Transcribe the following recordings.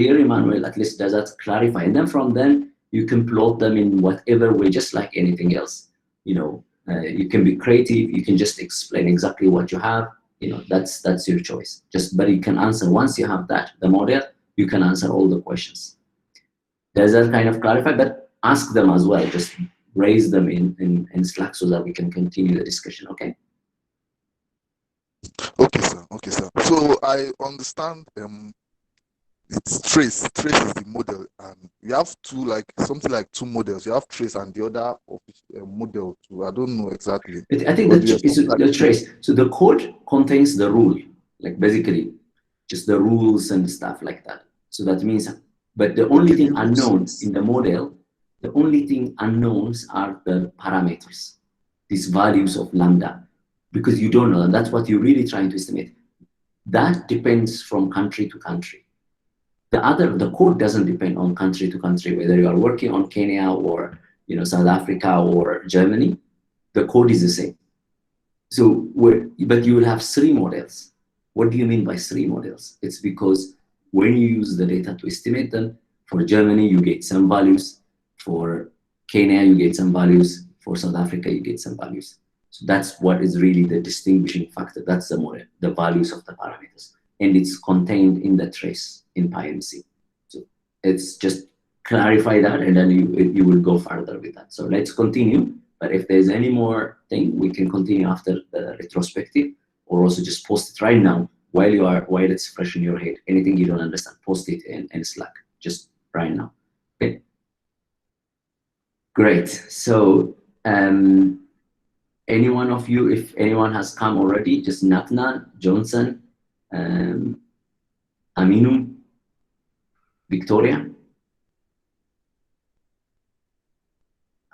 here Emmanuel at least does that clarify, and then from then you can plot them in whatever way, just like anything else. You can be creative, you can just explain exactly what you have, that's your choice. But you can answer, once you have the model, you can answer all the questions. Does that kind of clarify? But ask them as well, just raise them in Slack so that we can continue the discussion. Okay. Okay, sir. Okay, sir. So I understand it's trace. Trace is the model, and we have something like two models. You have trace and the other model too. I don't know exactly. I think it's the trace. So the code contains the rule, like basically just the rules and stuff like that. So that means, but the only thing unknown in the model, the only thing unknowns are the parameters, these values of lambda, because you don't know, and that's what you're really trying to estimate. That depends from country to country. The code doesn't depend on country to country, whether you are working on Kenya or South Africa or Germany, the code is the same. So but you will have three models. What do you mean by three models? It's because when you use the data to estimate them, for Germany you get some values, for Kenya you get some values, for South Africa you get some values. So that's what is really the distinguishing factor. That's the model, the values of the parameters, and it's contained in the trace in PyMC. So it's just clarify that, and then you will go further with that. So let's continue. But if there's any more thing, we can continue after the retrospective, or also just post it right now while it's fresh in your head. Anything you don't understand, post it in Slack, just right now. Okay. Great. So any one of you, if anyone has come already, just Natnan, Johnson, Aminu, Victoria.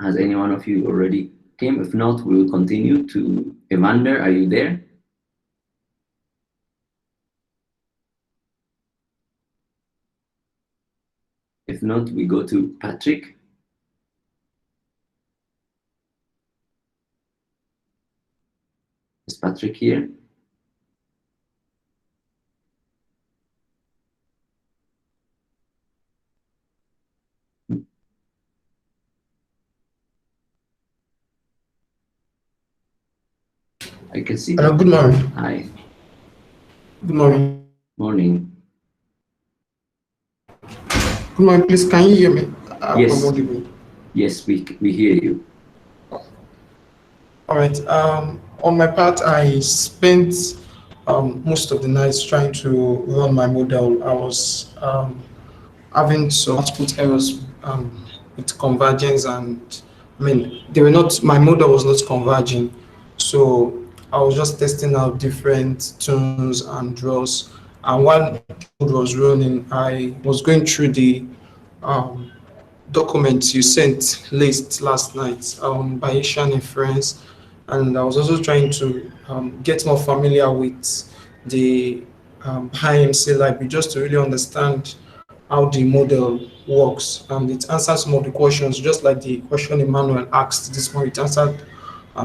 Has any one of you already came? If not, we will continue to Evander. Are you there? If not, we go to Patrick. Is Patrick here? I can see. Hello, good morning. Hi. Good morning. Morning. Good morning, please. Can you hear me? Yes. Yes, we hear you. All right. On my part, I spent most of the nights trying to run my model. I was having some output errors with convergence, and my model was not converging. So I was just testing out different tunes and draws. And while the code was running, I was going through the um, documents you sent last night on Bayesian inference, and I was also trying to get more familiar with the PyMC library just to really understand how the model works, and it answers some of the questions, just like the question Emmanuel asked this morning. It answered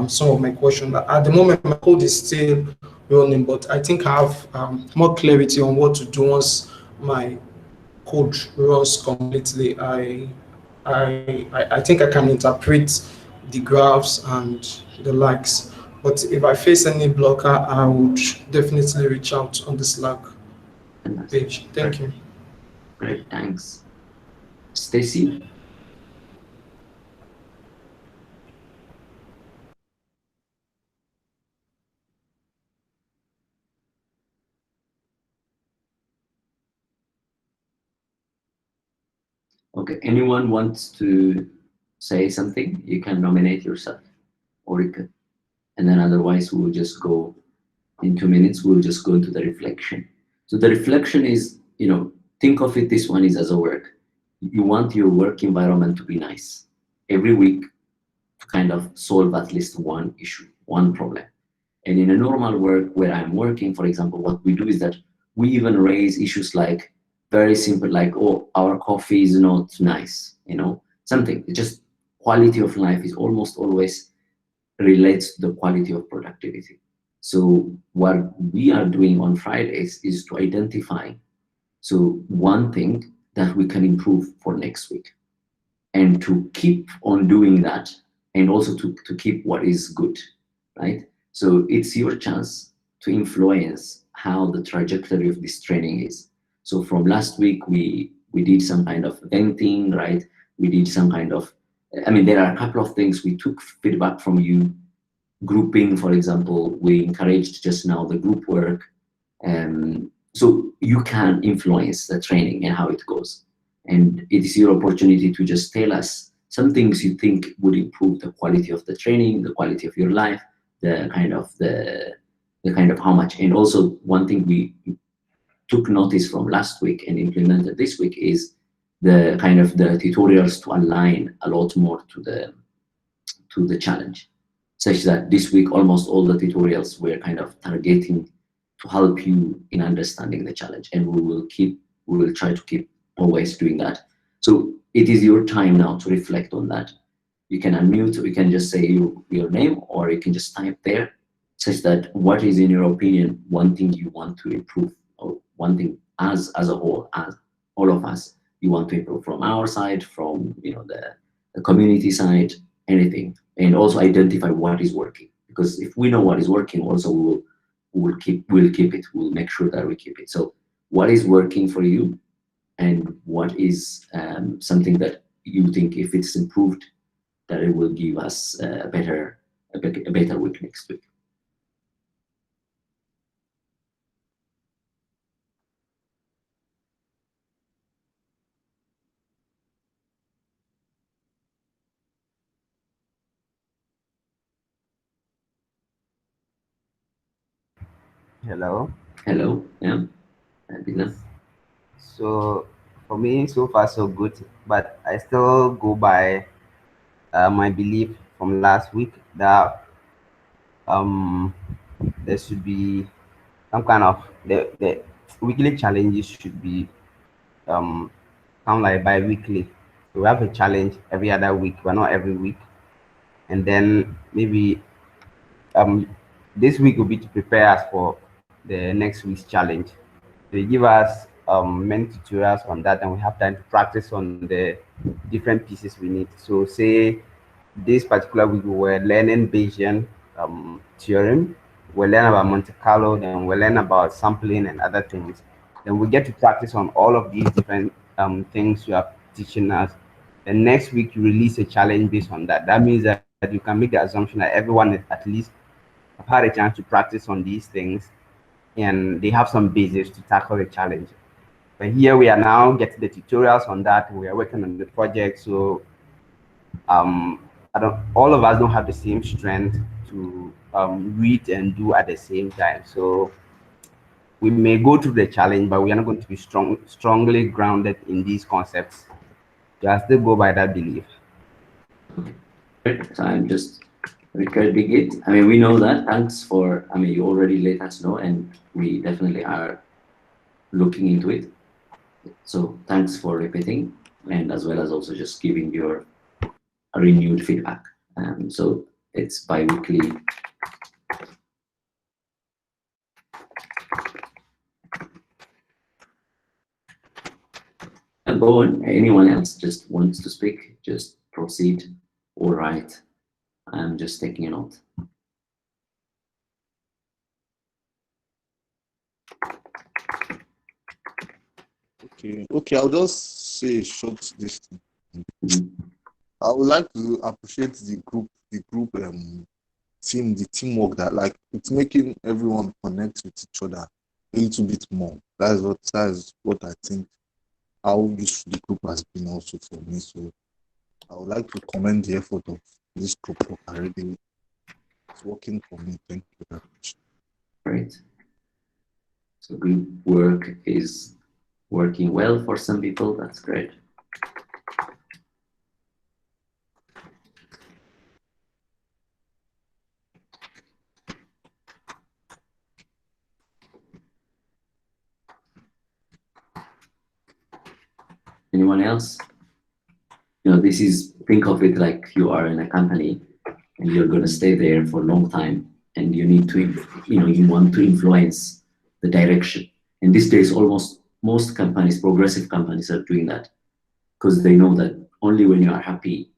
some of my questions. At the moment, my code is still running, but I think I have more clarity on what to do once my code runs completely. I think I can interpret the graphs and the likes. But if I face any blocker, I would definitely reach out on the Slack page. Thank you. Great, thanks. Stacy? Okay, anyone wants to say something? You can nominate yourself, or you could, and then otherwise we'll just go in 2 minutes, we'll just go into the reflection. So the reflection is, think of it, this one is as a work. You want your work environment to be nice. Every week to kind of solve at least one issue, one problem. And in a normal work where I'm working, for example, what we do is that we even raise issues like very simple, like, oh, our coffee is not nice, something. It's just quality of life is almost always relates to the quality of productivity. So what we are doing on Fridays is to identify, so one thing that we can improve for next week, and to keep on doing that, and also to keep what is good, right? So it's your chance to influence how the trajectory of this training is. So from last week, we did some kind of venting, right? We did some kind of, I mean, there are a couple of things. We took feedback from you. Grouping, for example, we encouraged just now the group work. So you can influence the training and how it goes. And it is your opportunity to just tell us some things you think would improve the quality of the training, the quality of your life, the kind of how much. And also one thing we took notice from last week and implemented this week is the kind of the tutorials to align a lot more to the challenge, such that this week almost all the tutorials were kind of targeting to help you in understanding the challenge, and we will try to keep always doing that. So it is your time now to reflect on that. You can unmute, or you can just say your name, or you can just type there, such that what is in your opinion one thing you want to improve, or one thing as a whole, as all of us, you want to improve from our side, from the community side, anything. And also identify what is working, because if we know what is working, also we'll keep it. We'll make sure that we keep it. So what is working for you, and what is something that you think if it's improved, that it will give us a better week next week. Hello. Hello, yeah. So for me, so far so good, but I still go by my belief from last week that there should be some kind of the weekly challenges should be kind of like bi-weekly. So we have a challenge every other week, but not every week. And then maybe um this week will be to prepare us for the next week's challenge. They give us many tutorials on that, and we have time to practice on the different pieces we need. So say this particular week we were learning Bayesian theorem, we learn about Monte Carlo, then we learn about sampling and other things. Then we get to practice on all of these different things you are teaching us. The next week you release a challenge based on that. That means that you can make the assumption that everyone at least have had a chance to practice on these things, and they have some basis to tackle the challenge. But here we are now getting the tutorials on that. We are working on the project, so all of us don't have the same strength to read and do at the same time. So we may go through the challenge, but we are not going to be strongly grounded in these concepts. Just still go by that belief. So I'm just recording it. I mean, we know that. Thanks for, I mean, you already let us know, and we definitely are looking into it. So thanks for repeating, and as well as also just giving your renewed feedback. So it's bi-weekly. Go on. Anyone else just wants to speak, just proceed. All right. I'm just taking a note. Okay, I'll just say a short this thing. I would like to appreciate the group team, the teamwork that, like, it's making everyone connect with each other a little bit more. That is what I think how useful the group has been also for me. So I would like to commend the effort of this group work already. It's working for me. Thank you very much. Great. So group work is working well for some people. That's great. Anyone else? This is, think of it like you are in a company and you're going to stay there for a long time, and you need to, you want to influence the direction. And these days, almost most companies, progressive companies, are doing that because they know that only when you are happy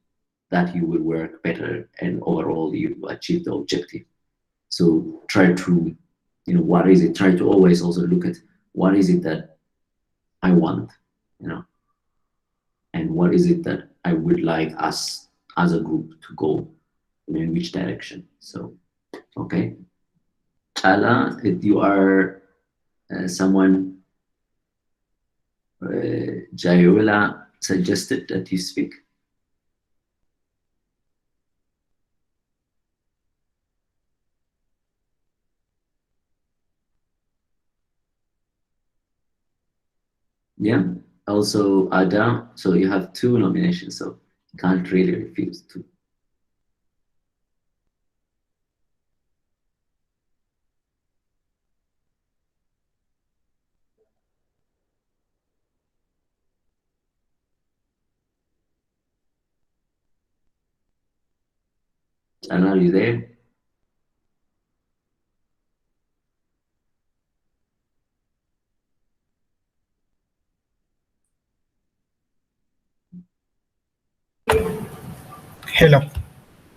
that you will work better and overall you achieve the objective. So try to, what is it? Try to always also look at what is it that I want, and what is it that I would like us as a group to go in which direction. So, okay. Ala, if you are someone, Jayola suggested that you speak. Yeah. Also, Ada, so you have 2 nominations, so you can't really refuse to. Ala, are you there? Hello.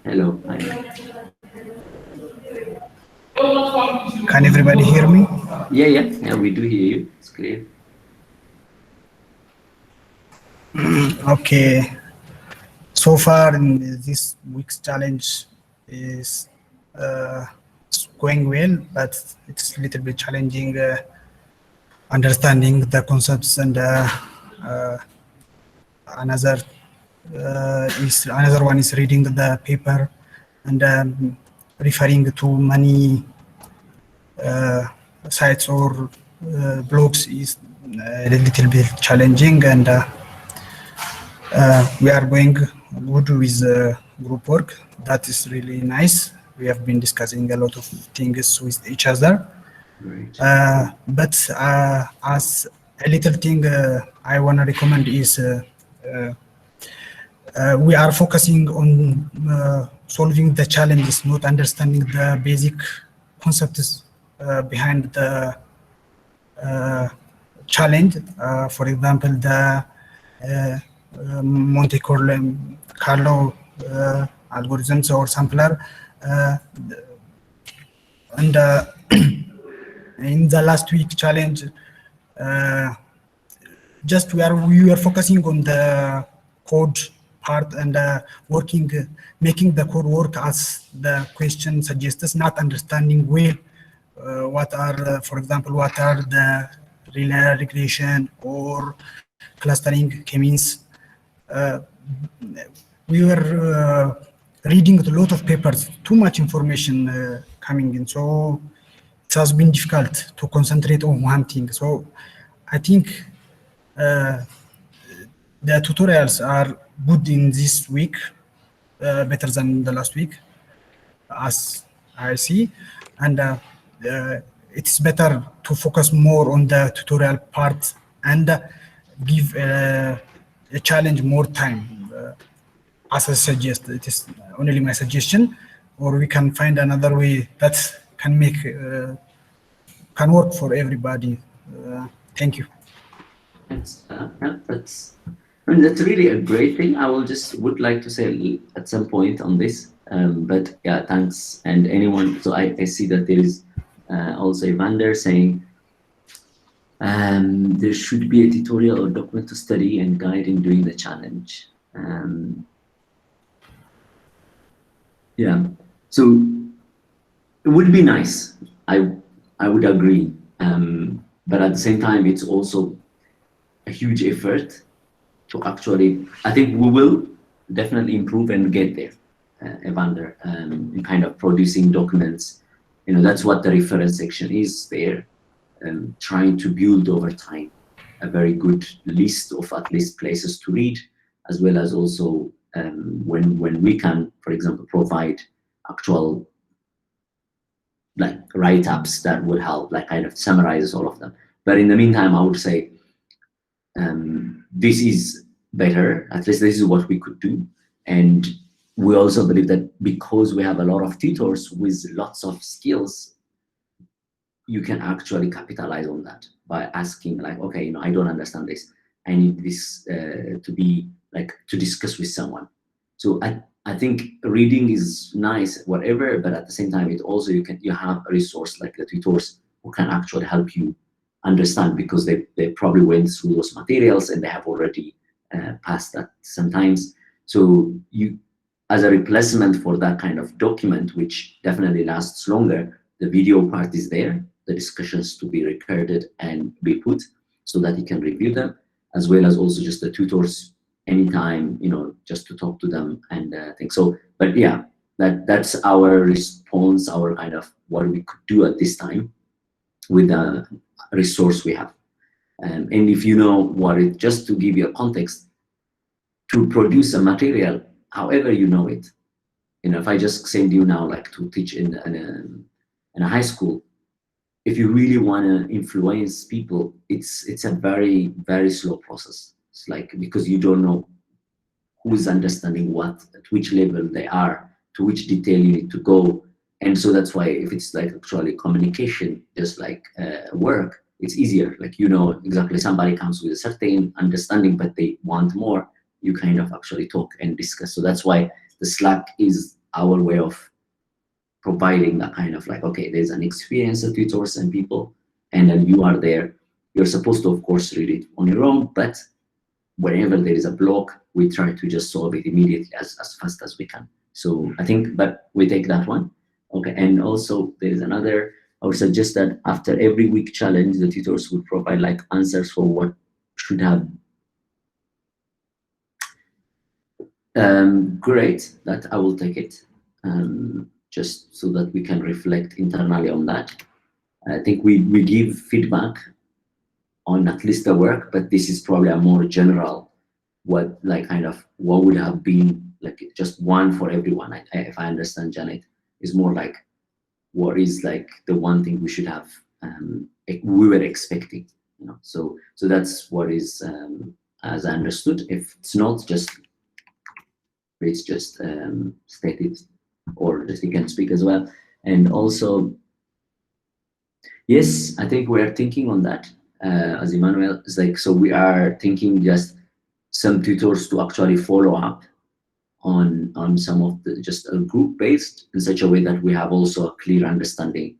Hello. Hi. Can everybody hear me? Yeah, we do hear you. It's clear. Okay. So far in this week's challenge is it's going well, but it's a little bit challenging understanding the concepts, and another another one is reading the paper and referring to many sites or blogs is a little bit challenging, and we are going good with group work. That is really nice. We have been discussing a lot of things with each other. Great. But as a little thing I want to recommend is we are focusing on solving the challenges, not understanding the basic concepts behind the challenge. For example, the Monte Carlo algorithms or sampler. And in the last week challenge, just we were focusing on the code part and making the code work as the question suggests, not understanding well what are, for example, what are the linear regression or clustering k-means. We were reading a lot of papers, too much information coming in, so it has been difficult to concentrate on one thing. So I think the tutorials are good in this week, better than the last week, as I see, and it's better to focus more on the tutorial part and give a challenge more time. As I suggest, it is only my suggestion, or we can find another way that can make can work for everybody. Thank you. That's really a great thing. I would like to say at some point on this, but yeah, thanks. And anyone, so I see that there is also Evander saying there should be a tutorial or document to study and guide in doing the challenge. Yeah, so it would be nice. I would agree, but at the same time, it's also a huge effort to actually. I think we will definitely improve and get there, Evander, in kind of producing documents. That's what the reference section is there, trying to build over time a very good list of at least places to read, as well as also when we can, for example, provide actual like write-ups that would help, like kind of summarizes all of them. But in the meantime, I would say this is better. At least this is what we could do. And we also believe that because we have a lot of tutors with lots of skills, you can actually capitalize on that by asking like, okay, you know, I don't understand this. I need this to be like to discuss with someone. So I think reading is nice, whatever, but at the same time, it also you have a resource like the tutors who can actually help you understand, because they probably went through those materials and they have already passed that sometimes. So you, as a replacement for that kind of document, which definitely lasts longer, the video part is there, the discussions to be recorded and be put so that you can review them, as well as also just the tutors anytime, you know, just to talk to them and things. So, but yeah, that's our response, our kind of what we could do at this time with the resource we have. And if you know what it, just to give you a context, to produce a material, however you know it, you know, if I just send you now like to teach in a high school, if you really want to influence people, it's a very, very slow process. It's like, because you don't know who's understanding what, at which level they are, to which detail you need to go. And so that's why if it's like actually communication, just like work, it's easier. Like, you know, exactly, somebody comes with a certain understanding, but they want more, you kind of actually talk and discuss. So that's why the Slack is our way of providing that kind of like, okay, there's an experience of tutors and people, and then you are there. You're supposed to, of course, read it on your own, but whenever there is a block, we try to just solve it immediately as fast as we can. So I think, but we take that one. Okay, and also there is another, I would suggest that after every week challenge, the tutors would provide like answers for what should have. Great, that I will take it, just so that we can reflect internally on that. I think we give feedback on at least the work, but this is probably a more general, what like kind of what would have been like just one for everyone. If I understand Janet, is more like what is like the one thing we should have, we were expecting, you know. So that's what is, as I understood. If it's not, just it's just stated, or just you can speak as well. And also, yes, I think we are thinking on that. As Emmanuel is like, so we are thinking just some tutors to actually follow up on some of the, just a group based, in such a way that we have also a clear understanding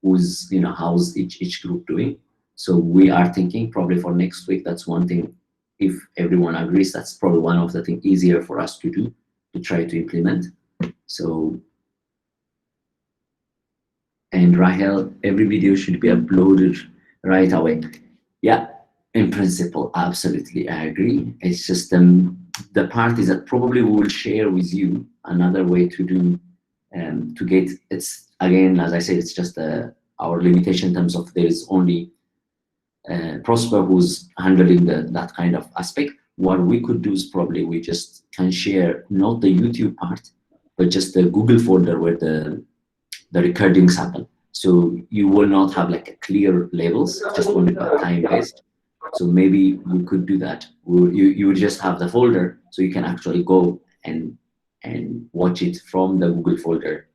who's, you know, how's each group doing. So we are thinking probably for next week, that's one thing, if everyone agrees, that's probably one of the things easier for us to do, to try to implement. So, and Rahel, every video should be uploaded right away. Yeah, in principle, absolutely, I agree. It's just the part is that probably we will share with you another way to do, to get, it's again, as I said, it's just our limitation in terms of there is only Prosper who's handling that kind of aspect. What we could do is probably we just can share not the YouTube part, but just the Google folder where the recordings happen. So you will not have like a clear labels, just only time based. So maybe we could do that. You would just have the folder, so you can actually go and watch it from the Google folder,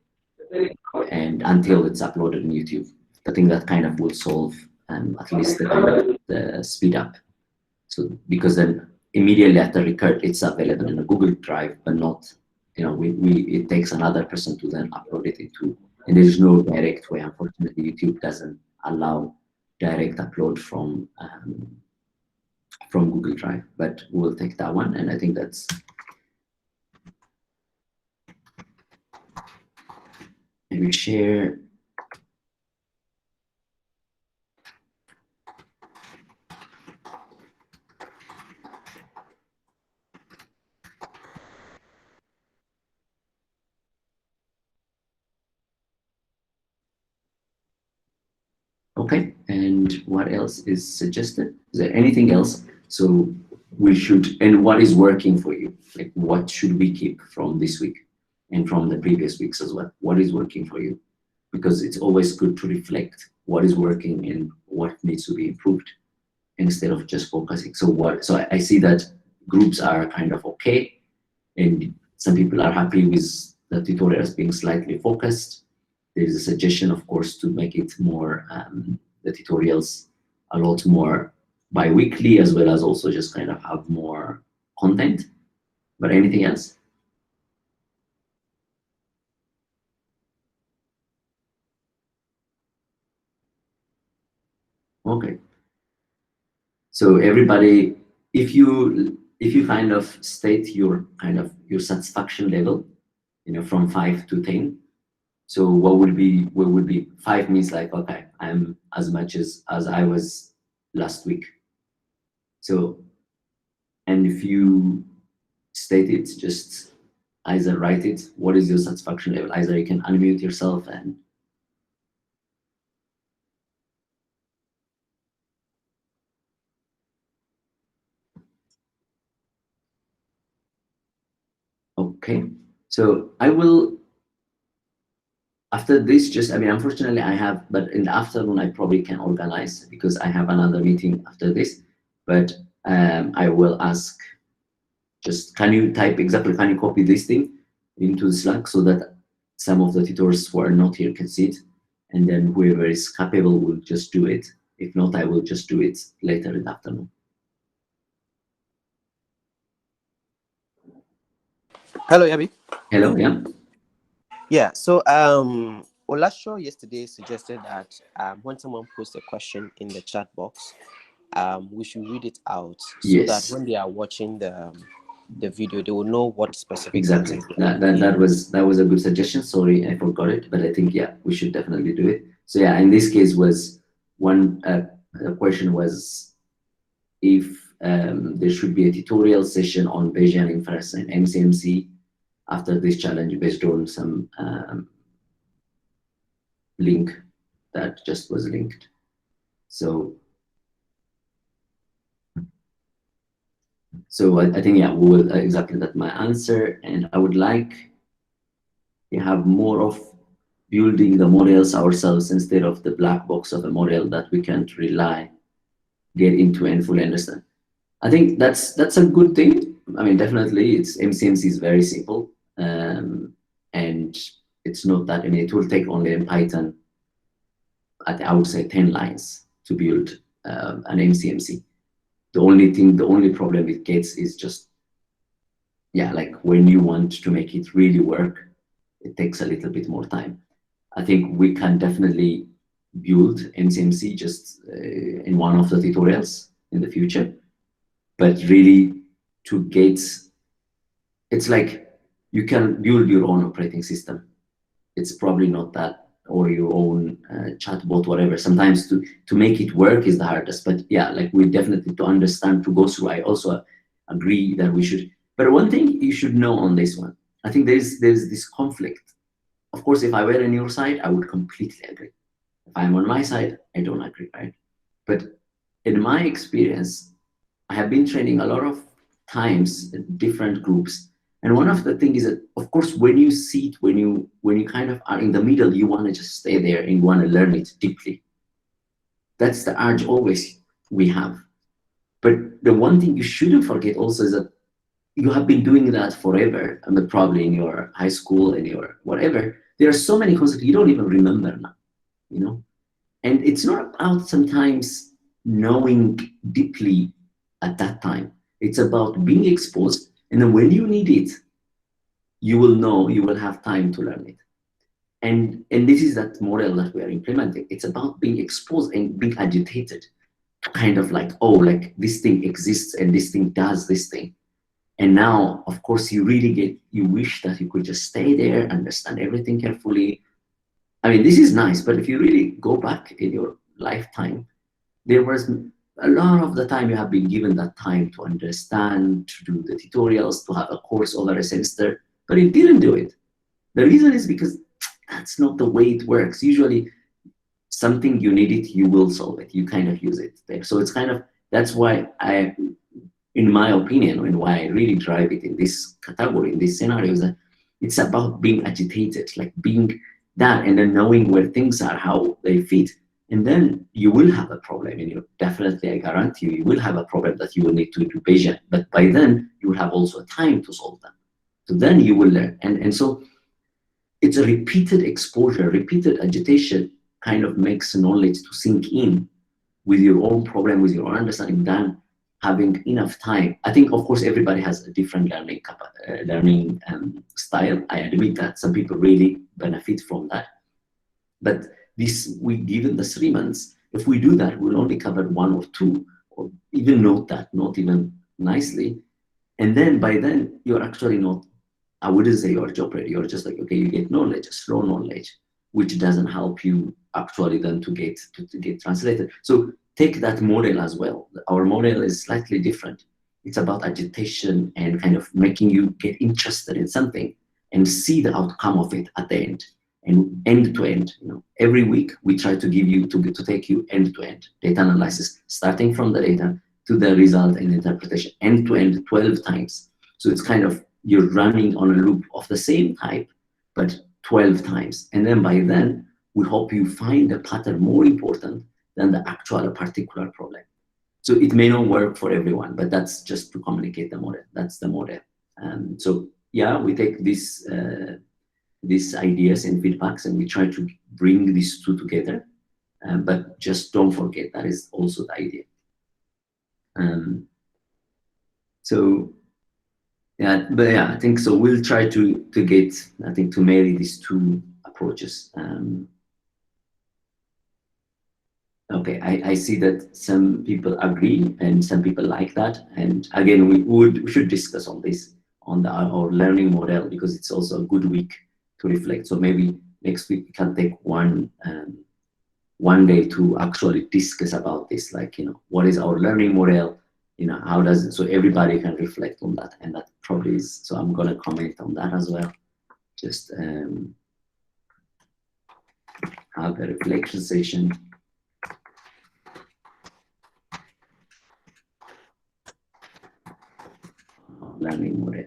and until it's uploaded on YouTube. I think that kind of will solve at least the speed up. So because then immediately after record, it's available in a Google Drive, but not, you know, it takes another person to then upload it into, and there's no direct way. Unfortunately, YouTube doesn't allow direct upload from Google Drive, but we'll take that one. And I think that's, maybe share. Okay, and what else is suggested? Is there anything else? So we should, and what is working for you? Like, what should we keep from this week and from the previous weeks as well? What is working for you? Because it's always good to reflect what is working and what needs to be improved, instead of just focusing. So I see that groups are kind of okay, and some people are happy with the tutorials being slightly focused. there is a suggestion, of course, to make it more, the tutorials a lot more bi-weekly, as well as also just kind of have more content. But anything else? Okay. So everybody, if you kind of state your your satisfaction level, from 5 to 10. So what would be 5 means like, okay, I'm as much as I was last week. So, and if you state it, just either write it, what is your satisfaction level? Either you can unmute yourself and okay. So I will, after this, just, unfortunately I have, but in the afternoon I probably can organize because I have another meeting after this, but I will ask, just can you copy this thing into the Slack so that some of the tutors who are not here can see it, and then whoever is capable will just do it. If not, I will just do it later in the afternoon. Hello, Yabi. Hello, yeah. Yeah, so Olasho yesterday suggested that when someone posts a question in the chat box, we should read it out so that when they are watching the video, they will know what specific. Exactly. That was a good suggestion. Sorry, I forgot it, but I think we should definitely do it. So in this case was one the question was if there should be a tutorial session on Bayesian inference and MCMC after this challenge based on some link that just was linked. So I think we will exactly that's my answer, and I would like to have more of building the models ourselves instead of the black box of a model that we can't get into and fully understand. I think that's a good thing. Definitely, MCMC is very simple, and it's not that. It will take only in Python, I would say 10 lines to build an MCMC. The only problem it gets is just, like when you want to make it really work, it takes a little bit more time. I think we can definitely build MCMC just in one of the tutorials in the future, but really to get, it's like you can build your own operating system. It's probably not that, or your own chatbot, whatever. Sometimes to make it work is the hardest, but like we definitely to understand, to go through. I also agree that we should, but one thing you should know on this one, I think there's this conflict. Of course, if I were on your side, I would completely agree. If I'm on my side, I don't agree, right? But in my experience, I have been training a lot of times in different groups. And one of the things is that, of course, when you see it, when you kind of are in the middle, you want to just stay there and you want to learn it deeply. That's the urge always we have. But the one thing you shouldn't forget also is that you have been doing that forever, and probably in your high school and your whatever. There are so many concepts you don't even remember now, And it's not about sometimes knowing deeply at that time. It's about being exposed. And then when you need it, you will know, you will have time to learn it. And this is that model that we are implementing. It's about being exposed and being agitated to kind of like, oh, like this thing exists and this thing does this thing. And now, of course, you wish that you could just stay there, understand everything carefully. This is nice, but if you really go back in your lifetime, there was a lot of the time you have been given that time to understand, to do the tutorials, to have a course over a semester, but you didn't do it. The reason is because that's not the way it works. Usually something you need it, you will solve it. You kind of use it there. So it's kind of, that's why in my opinion, and why I really drive it in this category, in this scenario, is that it's about being agitated, like being that, and then knowing where things are, how they fit. And then you will have a problem, and definitely, I guarantee you will have a problem that you will need to do Bayesian. But by then, you will have also time to solve them. So then you will learn. And so it's a repeated exposure, repeated agitation kind of makes knowledge to sink in with your own problem, with your own understanding, than having enough time. I think, of course, everybody has a different learning style. I admit that some people really benefit from that. But this, given the 3 months, if we do that, we'll only cover 1 or 2, or even note that, not even nicely. And then by then, you're actually not, I wouldn't say you're job ready. You're just like, okay, you get knowledge, slow knowledge, which doesn't help you actually then to get translated. So take that model as well. Our model is slightly different. It's about agitation and kind of making you get interested in something and see the outcome of it at the end, and end to end. You know, every week we try to give you to take you end to end data analysis, starting from the data to the result and interpretation, end to end 12 times. So it's kind of, you're running on a loop of the same type, but 12 times. And then by then, we hope you find a pattern more important than the actual particular problem. So it may not work for everyone, but that's just to communicate the model. That's the model. So yeah, we take these ideas and feedbacks and we try to bring these two together. But just don't forget, that is also the idea. So yeah, but yeah, I think so. We'll try to get, I think, to marry these two approaches. Okay, I see that some people agree and some people like that. And again, we should discuss on this, on our learning model, because it's also a good week to reflect. So maybe next week we can take one day to actually discuss about this, like, you know, what is our learning model? You know, how does it, so everybody can reflect on that, and that probably is, so I'm gonna comment on that as well. Just have a reflection session. Learning model.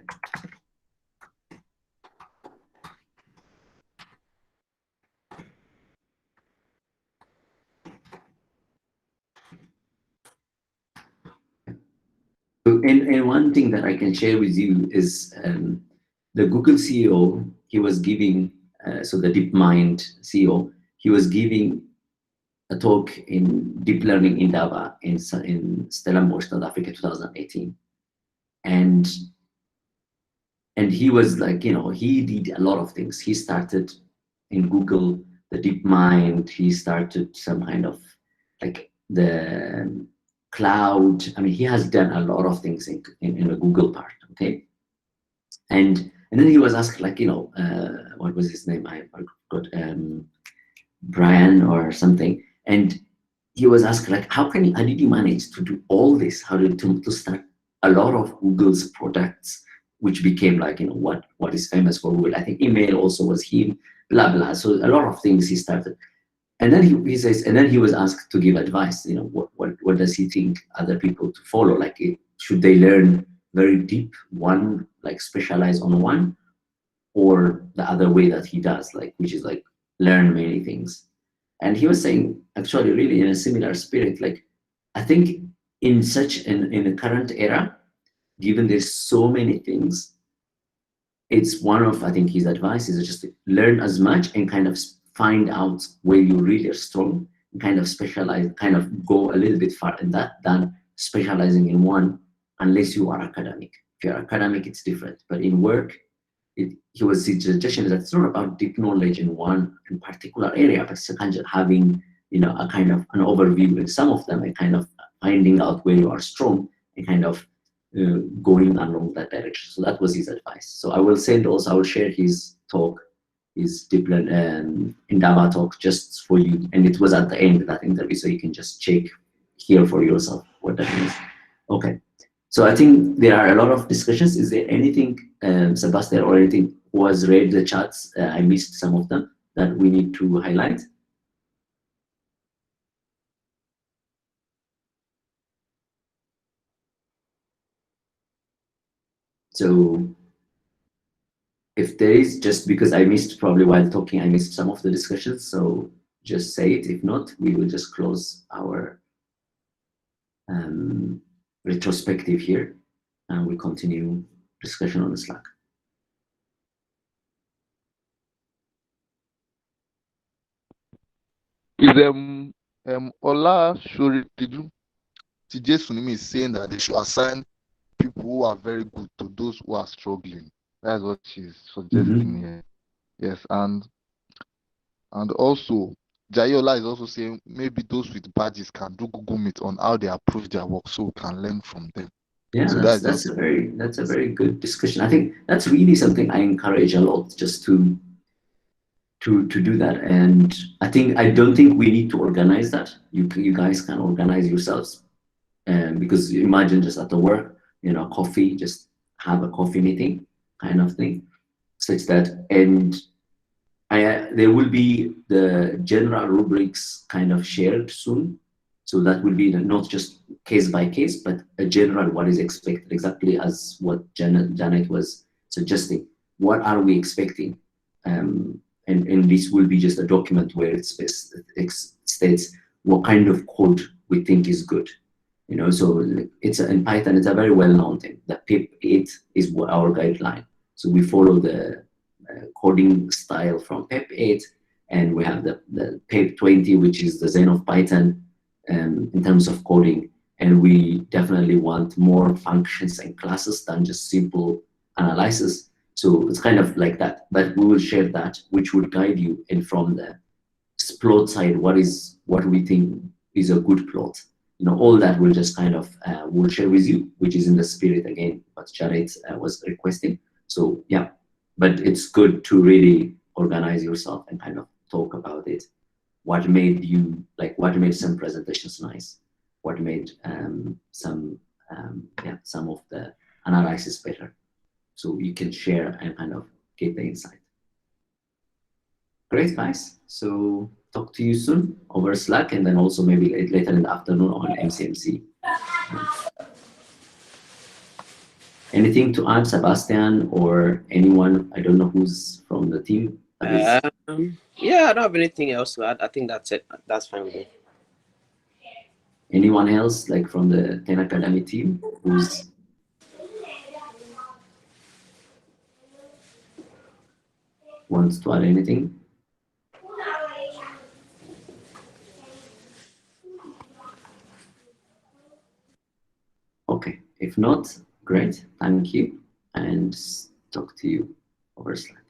And one thing that I can share with you is the Google CEO, he was giving, so the DeepMind CEO, he was giving a talk in deep learning in Indaba in Stellenbosch, South Africa, 2018. And he was like, you know, he did a lot of things. He started in Google, the DeepMind, he started some kind of like the cloud. I mean, he has done a lot of things in the Google part, okay? And then he was asked, like, you know, what was his name? I forgot, Brian or something. And he was asked, like, how did you manage to do all this? How did to start a lot of Google's products, which became like, you know, what is famous for Google? I think email also was him, blah, blah. So a lot of things he started. And then he says, and then he was asked to give advice, you know, what does he think other people to follow? Like, should they learn very deep, one, like specialize on one, or the other way that he does, like, which is like learn many things? And he was saying, actually, really in a similar spirit, like, I think in the current era, given there's so many things, it's one of, I think his advice is just to learn as much and kind of find out where you really are strong, and kind of specialize, kind of go a little bit far in that than specializing in one, unless you are academic. If you're academic, it's different. But in work, his suggestion is that it's not about deep knowledge in one in particular area, but it's kind of having, you know, a kind of an overview in some of them and kind of finding out where you are strong and kind of going along that direction. So that was his advice. So I will share his talk, his deep learning Indaba talk, just for you. And it was at the end of that interview, so you can just check here for yourself what that means. Okay. So I think there are a lot of discussions. Is there anything, Sebastian, or anything who has read the chats? I missed some of them that we need to highlight. So if there is, just because I missed, probably while talking, I missed some of the discussions, so just say it. If not, we will just close our retrospective here, and we continue discussion on the Slack. Ola Shuri TJ Sunimi is saying that they should assign people who are very good to those who are struggling. That's what she's suggesting here. Yes, and also Jayola is also saying maybe those with badges can do Google Meet on how they approach their work, so we can learn from them. Yeah, so that's a very good discussion. I think that's really something I encourage a lot, just to do that. And I don't think we need to organize that. You guys can organize yourselves, because imagine just at the work, coffee, just have a coffee meeting kind of thing, such that. And there will be the general rubrics kind of shared soon. So that will be not just case by case, but a general what is expected, exactly as what Janet was suggesting. What are we expecting? And this will be just a document where it states what kind of code we think is good. So it's in Python, it's a very well-known thing. The pip 8 is our guideline. So we follow the coding style from pip 8, and we have the pip 20, which is the Zen of Python in terms of coding. And we definitely want more functions and classes than just simple analysis. So it's kind of like that. But we will share that, which would guide you. And from the plot side, what we think is a good plot. All that will just kind of we'll share with you, which is in the spirit again what Jared was requesting. So yeah, but it's good to really organize yourself and kind of talk about it. What made some presentations nice? What made some of the analysis better? So you can share and kind of get the insight. Great, guys. So talk to you soon over Slack, and then also maybe later in the afternoon on MCMC. Anything to add, Sebastian, or anyone? I don't know who's from the team. Yeah, I don't have anything else to add. I think that's it. That's fine with me. Anyone else, like from the 10 Academy team, who's wants to add anything? Okay, if not, great, thank you, and talk to you over Slack.